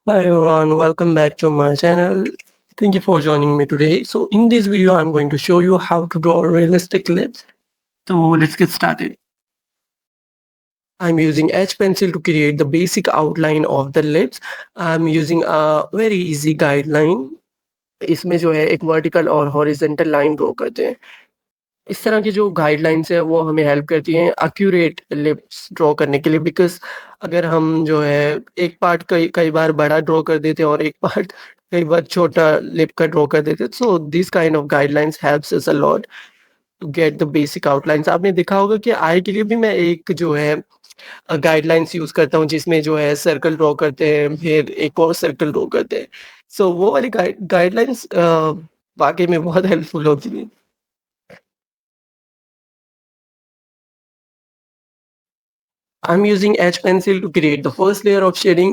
Hi everyone, welcome back to my channel. Thank you for joining me today. So in this video, I'm going to show you how to draw realistic lips. So let's get started. I'm using H pencil to create the basic outline of the lips. I'm using a very easy guideline. इसमें जो है एक vertical और horizontal line draw करते हैं। इस तरह की जो गाइडलाइंस है वो हमें हेल्प करती हैं एक्यूरेट लिप्स ड्रॉ करने के लिए बिकॉज़ अगर हम जो है एक पार्ट कई कई बार बड़ा ड्रॉ कर देते हैं और एक पार्ट कई बार छोटा लिप का ड्रॉ कर देते हैं। So this kind of guidelines helps us a lot to get the basic outlines. आपने देखा होगा कि आई के लिए भी मैं एक जो है गाइडलाइंस यूज़ करता हूँ जिसमें जो है सर्कल ड्रॉ करते हैं, फिर एक और सर्कल ड्रॉ करते हैं। सो वो वाली गाइडलाइंस वाक़ई में बहुत हेल्पफुल होती हैं। I'm using H pencil to create the first layer of shading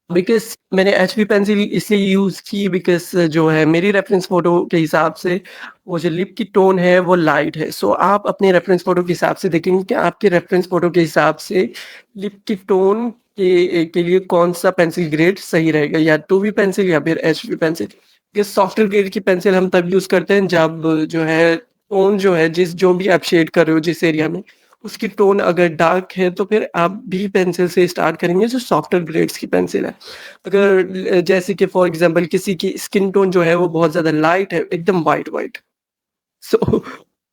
because मैंने एचबी पेंसिल इसलिए यूज़ की बिकॉज़ जो है मेरी रेफ़रेंस फ़ोटो के हिसाब से वो जो लिप की टोन है वो लाइट है। सो आप अपने रेफ़रेंस फ़ोटो के हिसाब से देखेंगे कि आपके रेफ़रेंस फ़ोटो के हिसाब से लिप की टोन के लिए कौन-सा पेंसिल ग्रेड सही रहेगा या 2बी पेंसिल या फिर एचबी पेंसिल। ये सॉफ्टर ग्रेड की पेंसिल हम तब यूज़ करते हैं जब जो है टोन जो है जो भी आप शेड कर रहे हो जिस एरिया में उसकी टोन अगर डार्क है तो फिर आप बी पेंसिल से स्टार्ट करेंगे जो सॉफ्टर ग्रेड्स की पेंसिल है। अगर जैसे कि फॉर एग्ज़ाम्पल किसी की स्किन टोन जो है वो बहुत ज़्यादा लाइट है, एकदम व्हाइट-व्हाइट सो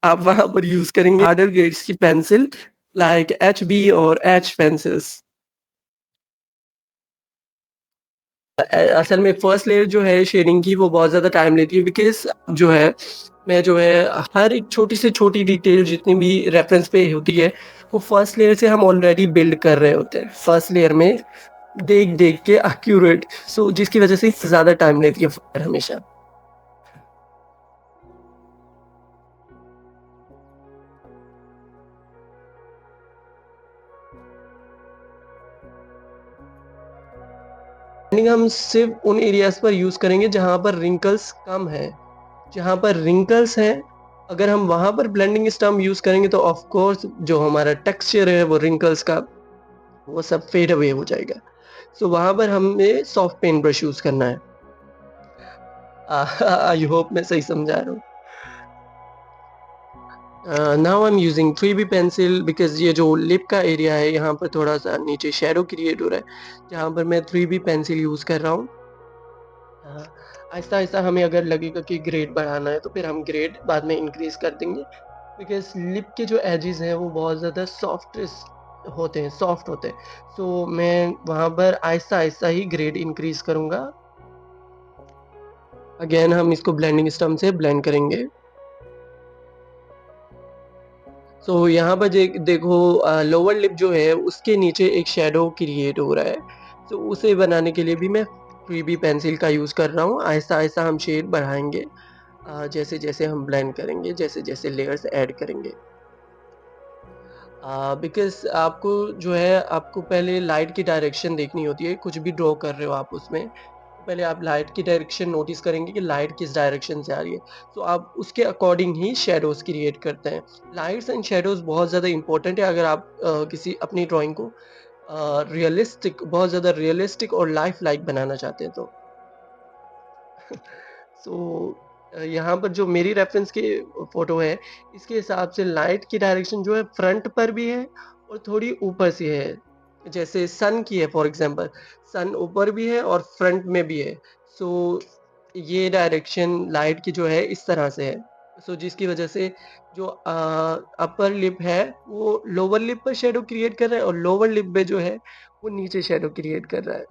आप वहाँ पर यूज़ करेंगे हार्डर ग्रेड्स की पेंसिल लाइक एचबी और एच पेंसिल्स। असल में फर्स्ट लेयर जो है शेडिंग की वो बहुत ज़्यादा टाइम लेती है बिकॉज़ जो है मैं जो है हर एक छोटी से छोटी डिटेल जितनी भी रेफ़रेंस पे होती है, वो फर्स्ट लेयर से हम ऑलरेडी बिल्ड कर रहे होते हैं। फर्स्ट लेयर में देख-देख के एक्यूरेट सो जिसकी वज़ह से ज़्यादा टाइम लेती है फिर हमेशा। ब्लेंडिंग हम सिर्फ़ उन एरियाज़ पर यूज़ करेंगे जहाँ पर रिंकल्स कम हैं। जहाँ पर रिंकल्स हैं, अगर हम वहाँ पर ब्लेंडिंग स्टम्प यूज़ करेंगे तो ऑफ़ कोर्स जो हमारा टेक्सचर है वो रिंकल्स का वो सब फेड अवे हो जाएगा। सो वहाँ पर हमें सॉफ्ट पेंट ब्रश यूज़ करना है। आई होप मैं सही समझा रहा हूँ। Now I am using 3B pencil because ये जो लिप का एरिया है यहाँ पर थोड़ा-सा नीचे शैडो क्रिएट हो रहा है, जहाँ पर मैं 3B पेंसिल यूज़ कर रहा हूँ। हाँ, आहिस्ता-आहिस्ता हमें अगर लगेगा कि ग्रेड बढ़ाना है तो फिर हम ग्रेड बाद में इंक्रीज़ कर देंगे बिकॉज़ लिप के जो एजेस हैं वो बहुत ज़्यादा सॉफ्ट होते हैं। सो मैं वहाँ पर आहिस्ता-आहिस्ता ही ग्रेड इंक्रीज़ करूँगा। अगेन हम इसको ब्लेंडिंग स्टम्प से ब्लेंड करेंगे। सो यहाँ पर देखो लोअर लिप जो है उसके नीचे एक शैडो क्रिएट हो रहा है। सो उसे बनाने के लिए भी मैं 3B पेंसिल का यूज़ कर रहा हूँ। आहिस्ता-आहिस्ता हम शेड बढ़ाएँगे जैसे-जैसे हम ब्लेंड करेंगे, जैसे-जैसे लेयर्स ऐड करेंगे। बिकॉज़ आपको जो है आपको पहले लाइट की डायरेक्शन देखनी होती है, कुछ भी ड्रॉ कर रहे हो आप उसमें, तो पहले आप लाइट की डायरेक्शन नोटिस करेंगे कि लाइट किस डायरेक्शन से आ रही है। तो आप उसके अकॉर्डिंग ही शैडोज़ क्रिएट करते हैं। लाइट्स एंड शैडोज़ बहुत ज़्यादा इम्पोर्टेंट है अगर आप किसी अपनी ड्राइंग को रियलिस्टिक बहुत ज़्यादा रियलिस्टिक और लाइफ़ लाइक बनाना चाहते हैं तो। सो यहाँ पर जो मेरी रेफ़रेंस की फ़ोटो है, इसके हिसाब से लाइट की डायरेक्शन जो है फ्रंट पर भी है और थोड़ी ऊपर से है। जैसे सन की है फॉर एग्ज़ाम्पल, सन ऊपर भी है और फ्रंट में भी है। सो ये डायरेक्शन लाइट की जो है इस तरह से है। सो जिसकी वज़ह से जो अपर लिप है, वो लोअर लिप पर शैडो क्रिएट कर रहा है और लोअर लिप पे जो है, वो नीचे शैडो क्रिएट कर रहा है।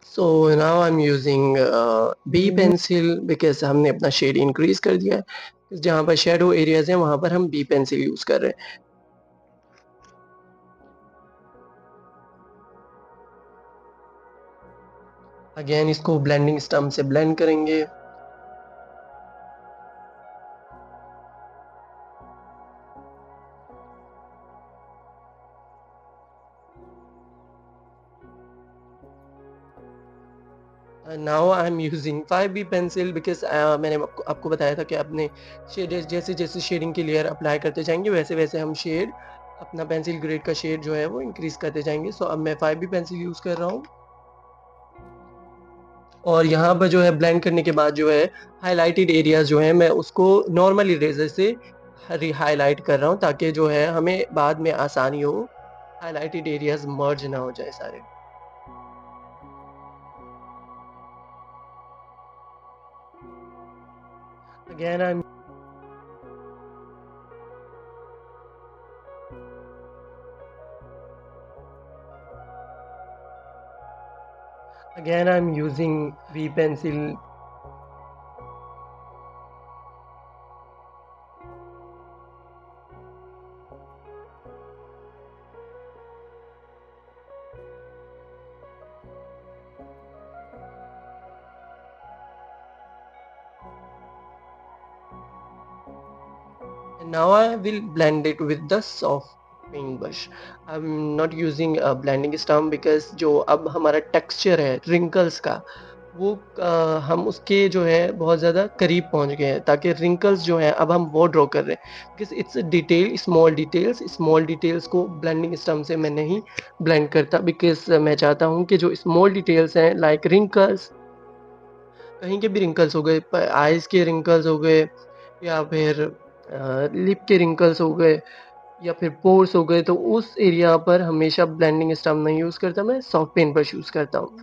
So now I'm using B pencil because हमने अपना शेड इंक्रीज़ कर दिया है। जहाँ पर शैडो एरियाज़ हैं वहाँ पर हम बी पेंसिल यूज़ कर रहे हैं। अगेन इसको ब्लेंडिंग स्टम्प से ब्लेंड करेंगे। Now I am using 5B pencil because मैंने आपको बताया था कि आपने शेड जैसे-जैसे शेडिंग की लेयर अप्लाई करते जाएँगे वैसे-वैसे हम शेड अपना पेंसिल ग्रेड का शेड जो है वो इंक्रीज़ करते जाएँगे। सो अब मैं 5B पेंसिल यूज़ कर रहा हूँ और यहाँ पर जो है ब्लेंड करने के बाद जो है हाइलाइटेड एरियाज़ जो हैं मैं उसको नॉर्मल इरेज़र से हाइलाइट कर रहा हूँ ताकि जो है हमें बाद में आसानी हो, हाइलाइटेड एरियाज़ मर्ज ना हो जाए सारे। Again I am Again, I'm using V pencil. And now I will blend it with the soft paint brush. I'm not using a blending stump because जो अब हमारा texture है wrinkles का वो हम उसके जो है बहुत ज़्यादा करीब पहुँच गए हैं ताकि wrinkles जो हैं अब हम वो ड्रॉ कर रहे हैं because it's a detail small details को blending stump से मैं नहीं blend करता because मैं चाहता हूँ कि जो small details हैं like wrinkles कहीं के भी रिंकल्स हो गए, प आइज़ के रिंकल्स हो गए या फिर लिप के रिंकल्स हो गए या फिर पोर्स हो गए, तो उस एरिया पर हमेशा ब्लेंडिंग स्टम्प नहीं यूज़ करता मैं, सॉफ्ट पेंट ब्रश यूज़ करता हूँ।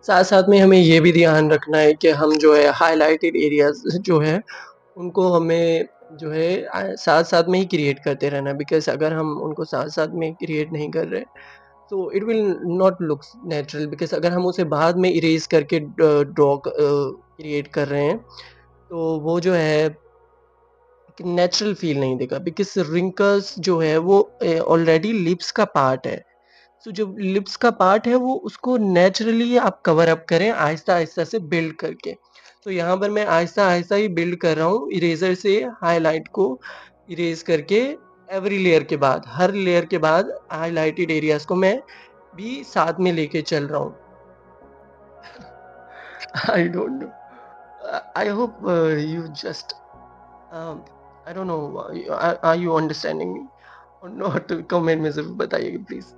साथ-साथ में हमें ये भी ध्यान रखना है कि हम जो है हाइलाइटेड एरियाज़ जो है, उनको हमें जो है साथ-साथ में ही क्रिएट करते रहना है बिकॉज़ अगर हम उनको साथ-साथ में क्रिएट नहीं कर रहे, तो it will not looks natural because अगर हम उसे बाद में इरेज़ करके क्रिएट कर रहे हैं, तो वो जो है एक नेचुरल फ़ील नहीं देगा बिकॉज़ रिंकल्स जो है वो ऑलरेडी लिप्स का पार्ट है। सो जो लिप्स का पार्ट है वो उसको नेचुरली आप कवर अप करें आहिस्ता-आहिस्ता से बिल्ड करके। तो यहाँ पर मैं आहिस्ता-आहिस्ता ही बिल्ड कर रहा हूँ इरेज़र से हाइलाइट को इरेज़ करके एवरी लेयर के बाद, हर लेयर के बाद हाइलाइटेड एरियाज़ को मैं भी साथ में लेके चल रहा हूँ। I don't know I hope you just I don't know are you understanding me और नॉट? कमेंट में ज़रूर बताइएगा please.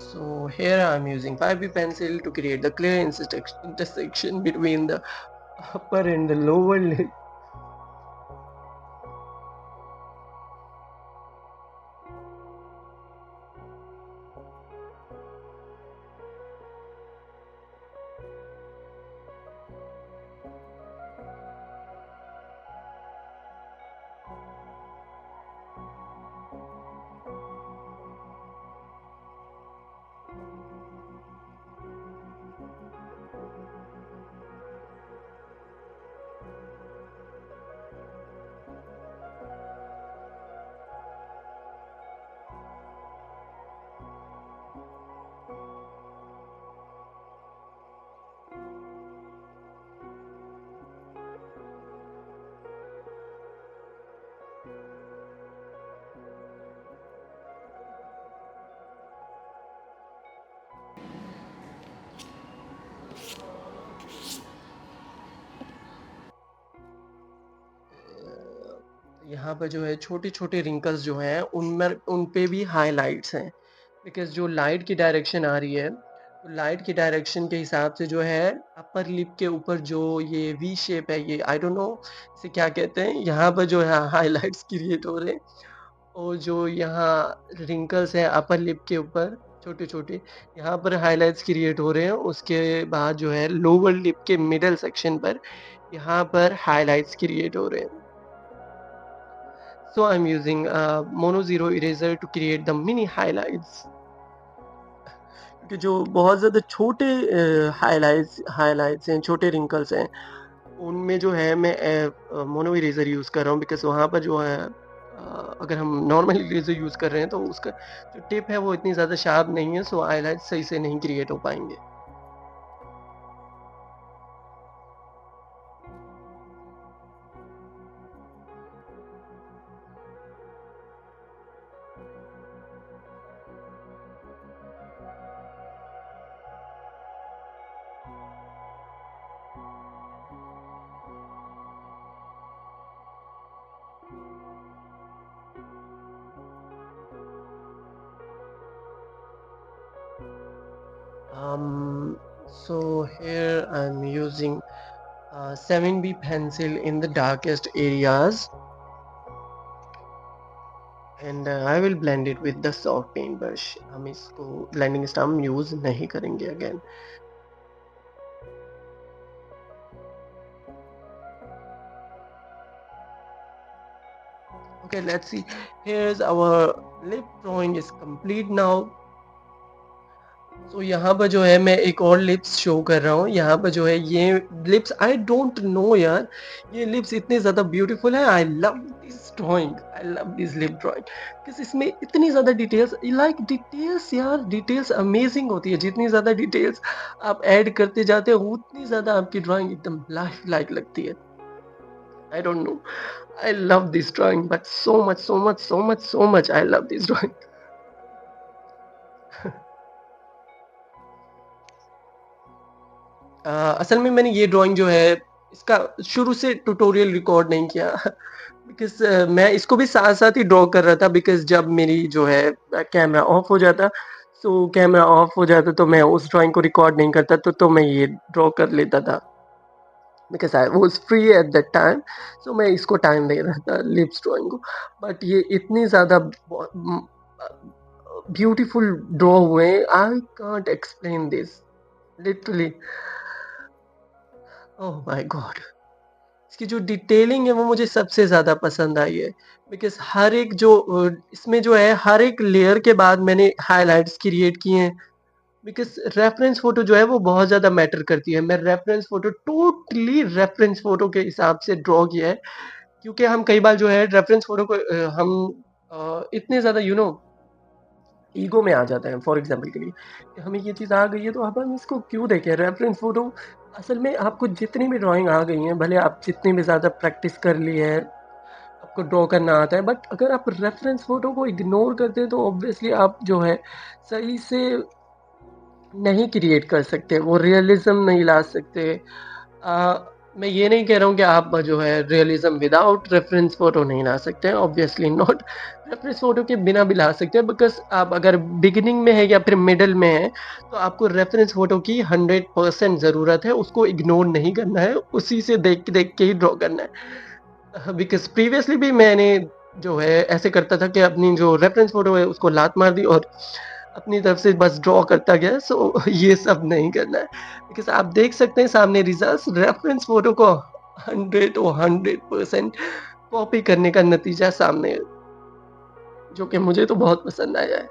So here I am using 5B pencil to create the clear intersection between the upper and the lower lip. यहाँ पर जो है छोटे-छोटे wrinkles जो हैं उनमें उन पे भी हाइलाइट्स हैं बिकॉज़ जो लाइट की डायरेक्शन आ रही है, तो लाइट की डायरेक्शन के हिसाब से जो है अपर लिप के ऊपर जो ये वी शेप है ये आई डोंट नो इसे क्या कहते हैं, यहाँ पर जो है हाइलाइट्स क्रिएट हो रहे हैं और जो यहाँ रिंकल्स हैं अपर लिप के ऊपर छोटे छोटे यहाँ पर हाइलाइट्स क्रिएट हो रहे हैं। उसके बाद जो है लोअर लिप के मिडल सेक्शन पर यहाँ पर हाइलाइट्स क्रिएट हो रहे हैं। So I am using mono zero eraser to create the mini highlights, क्योंकि जो बहुत ज्यादा छोटे हाइलाइट्स हाइलाइट्स हैं, छोटे रिंकल्स हैं, उनमें जो है मैं मोनो इरेजर यूज कर रहा हूँ, बिकॉज वहां पर जो है अगर हम नॉर्मल इरेजर यूज कर रहे हैं तो उसका जो टिप है वो इतनी ज्यादा शार्प नहीं है, सो हाइलाइट सही से नहीं क्रिएट हो पाएंगे। So here I'm using 7B pencil in the darkest areas, and I will blend it with the soft paint brush. हम इसको blending stump use नहीं करेंगे again. Okay, let's see. Here's our lip drawing is complete now. तो यहाँ पर जो है मैं एक और लिप्स शो कर रहा हूँ। यहाँ पर जो है ये लिप्स, आई डोंट नो यार, ये लिप्स इतने ज़्यादा ब्यूटीफुल है। I love this drawing, I love this lip drawing, because इसमें इतनी ज़्यादा डिटेल्स, लाइक डिटेल्स यार, डिटेल्स अमेजिंग होती है। जितनी ज़्यादा डिटेल्स आप ऐड करते जाते हो उतनी ज़्यादा आपकी ड्राइंग एकदम लाइफ लाइक लगती है। आई don't know, I love this drawing but so much so much so much so much I love this drawing. असल में मैंने ये ड्राइंग जो है इसका शुरू से ट्यूटोरियल रिकॉर्ड नहीं किया, बिकॉज मैं इसको भी साथ साथ ही ड्रॉ कर रहा था, बिकॉज जब मेरी जो है कैमरा ऑफ हो जाता, सो कैमरा ऑफ हो जाता तो मैं उस ड्राइंग को रिकॉर्ड नहीं करता, तो मैं ये ड्रॉ कर लेता था, because I was free at that time. So मैं इसको टाइम दे रहा था लिप्स ड्राइंग को। बट ये इतनी ज़्यादा ब्यूटीफुल ड्रॉ हुए, I can't explain this literally. Oh my God, इसकी जो डिटेलिंग है वो मुझे सबसे ज़्यादा पसंद आई है, बिकॉज़ हर एक जो इसमें जो है हर एक लेयर के बाद मैंने हाइलाइट्स क्रिएट किए हैं, बिकॉज़ रेफरेंस फ़ोटो जो है वो बहुत ज़्यादा मैटर करती है। मैं reference photo totally reference photo के हिसाब से ड्रॉ किया है, क्योंकि हम कई बार जो है रेफरेंस फ़ोटो को हम इतने ज़्यादा ईगो में आ जाता है। फॉर एग्जांपल के लिए कि हमें ये चीज़ आ गई है तो अब हम इसको क्यों देखें? रेफरेंस फ़ोटो, असल में आपको जितनी भी ड्राइंग आ गई है, भले आप जितनी भी ज़्यादा प्रैक्टिस कर ली है, आपको ड्रॉ करना आता है, बट अगर आप रेफरेंस फ़ोटो को इग्नोर करते हैं तो ऑब्वियसली आप जो है सही से नहीं क्रिएट कर सकते, वो रियलिज़्म नहीं ला सकते। मैं ये नहीं कह रहा हूँ कि आप जो है रियलिज़्म विदाउट रेफरेंस फ़ोटो नहीं ला सकते हैं, ऑब्वियसली नॉट। रेफरेंस फ़ोटो के बिना भी ला सकते हैं, बिकॉज़ आप अगर बिगिनिंग में है या फिर मिडल में है, तो आपको रेफरेंस फ़ोटो की 100% ज़रूरत है, उसको इग्नोर नहीं करना है, उसी से देख के ही ड्रॉ करना है। बिकॉज़ प्रीवियसली भी मैंने जो है ऐसे करता था कि अपनी जो रेफरेंस फ़ोटो है उसको लात मार दी और अपनी तरफ से बस ड्रॉ करता गया। सो ये सब नहीं करना है, बिकॉज़ आप देख सकते हैं सामने रिजल्ट्स, रेफरेंस फ़ोटो को 100% कॉपी करने का नतीजा सामने है, जो कि मुझे तो बहुत पसंद आया है।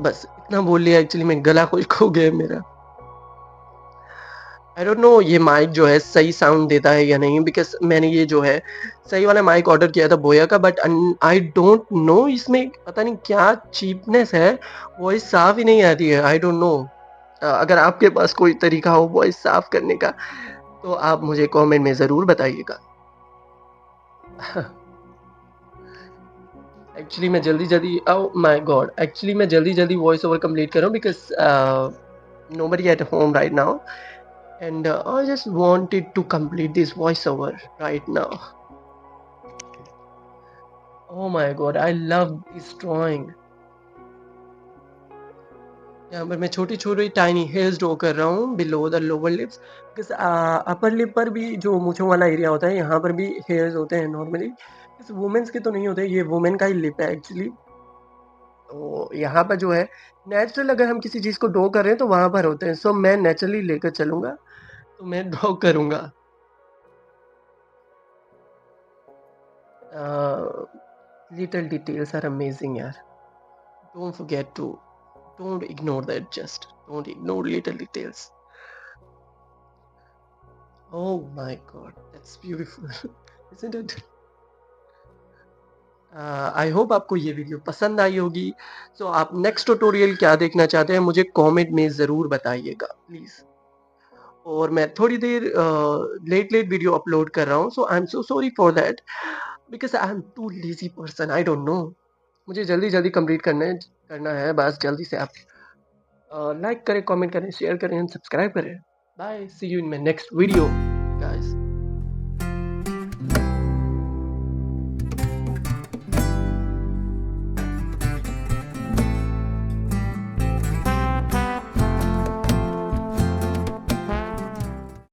बस इतना बोल लिया, एक्चुअली मैं गला खुश्क हो गया है मेरा। आई डोंट नो ये माइक जो है सही साउंड देता है या नहीं, बिकॉज़ मैंने ये जो है सही वाला माइक ऑर्डर किया था बोया का, बट आई डोंट नो इसमें पता नहीं क्या चीपनेस है, वॉइस साफ ही नहीं आती है। आई डोंट नो, अगर आपके पास कोई तरीका हो वॉइस साफ करने का तो आप मुझे कमेंट में ज़रूर बताइएगा। एक्चुअली मैं जल्दी-जल्दी, ओह माय गॉड! एक्चुअली मैं जल्दी-जल्दी वॉइस ओवर कंप्लीट कर रहा हूँ, because nobody at home right now, and I just wanted to complete this voiceover right now. Oh my god, I love this drawing. यहाँ पर मैं छोटी-छोटी टाइनी हेयर्स ड्रॉ कर रहा हूँ below the lower lips, because upper lip पर भी जो मूँछों वाला एरिया होता है, यहाँ पर भी हेयर्स होते हैं नॉर्मली। बस वुमेन्स के तो नहीं होते, ये वुमेन का ही लिप है एक्चुअली। तो यहाँ पर जो है नेचुरल, अगर हम किसी चीज को ड्रॉ कर रहे हैं तो वहां पर होते हैं। सो मैं नेचुरली लेकर चलूंगा, तो मैं ड्रॉ करूंगा। लिटिल डिटेल्स आर अमेजिंग यार। Don't forget to, don't ignore that, just don't ignore little details. Oh my god, that's beautiful. Isn't it? I hope आपको ये वीडियो पसंद आई होगी। सो आप नेक्स्ट ट्यूटोरियल क्या देखना चाहते हैं मुझे कमेंट में ज़रूर बताइएगा प्लीज़। और मैं थोड़ी देर लेट लेट वीडियो अपलोड कर रहा हूँ, so I am so sorry for that, because I am too lazy person, I don't know. मुझे जल्दी-जल्दी कंप्लीट करना है, बस जल्दी से आप लाइक करें, कमेंट करें, शेयर करें एंड सब्सक्राइब करें। Bye, see you in my next video guys.